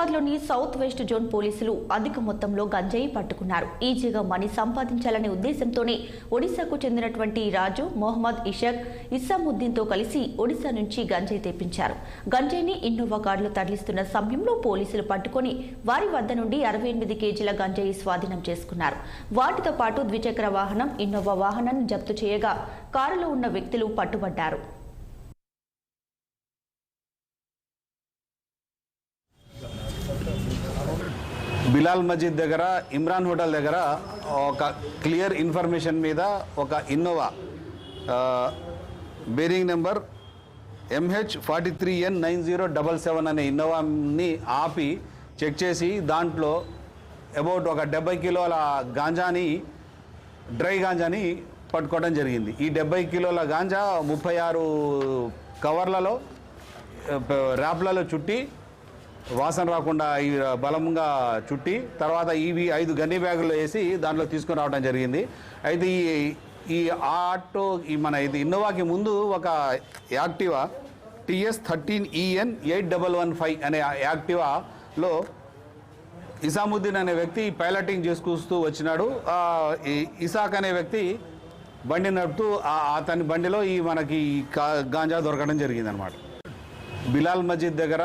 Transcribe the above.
హైదరాబాద్లోని south west zone పోలీసులు అధిక మొత్తంలో గంజాయి పట్టుకున్నారు. ఈజీగా మనీ సంపాదించాలనే ఉద్దేశంతోనే ఒడిశాకు చెందినటువంటి రాజు, మొహమ్మద్ ఇషక్, ఇస్సాముద్దీన్తో కలిసి ఒడిశా నుంచి గంజాయి తెప్పించారు. గంజాయిని ఇన్నోవా కారులో తరలిస్తున్న సమయంలో పోలీసులు పట్టుకుని వారి వద్ద నుండి 68 కేజీల గంజాయి స్వాధీనం చేసుకున్నారు. వాటితో పాటు ద్విచక్ర వాహనం, ఇన్నోవా వాహనాన్ని జప్తు చేయగా కారులో ఉన్న వ్యక్తులు పట్టుబడ్డారు. బిలాల్ మస్జిద్ దగ్గర ఇమ్రాన్ హోటల్ దగ్గర ఒక క్లియర్ ఇన్ఫర్మేషన్ మీద ఒక ఇన్నోవా బేరింగ్ నెంబర్ MH43N9077 అనే ఇన్నోవాని ఆపి చెక్ చేసి దాంట్లో అబౌట్ ఒక 70 కిలోల గాంజాని, డ్రై గాంజాని పట్టుకోవడం జరిగింది. ఈ 70 కిలోల గాంజా 36 కవర్లలో, ర్యాప్లలో చుట్టి, వాసన రాకుండా ఈ బలంగా చుట్టి, తర్వాత ఇవి 5 గన్నీ బ్యాగుల్లో వేసి దాంట్లో తీసుకుని రావడం జరిగింది. అయితే ఈ ఆటో ఇది ఇన్నోవాకి ముందు ఒక యాక్టివా TS13EN8115 అనే యాక్టివాలో ఇసాముద్దీన్ అనే వ్యక్తి పైలటింగ్ చేసుకొస్తూ వచ్చినాడు. ఇసాక్ అనే వ్యక్తి బండి నడుపుతూ అతని బండిలో మనకి గాంజా దొరకడం జరిగింది అనమాట. బిలాల్ మస్జిద్ దగ్గర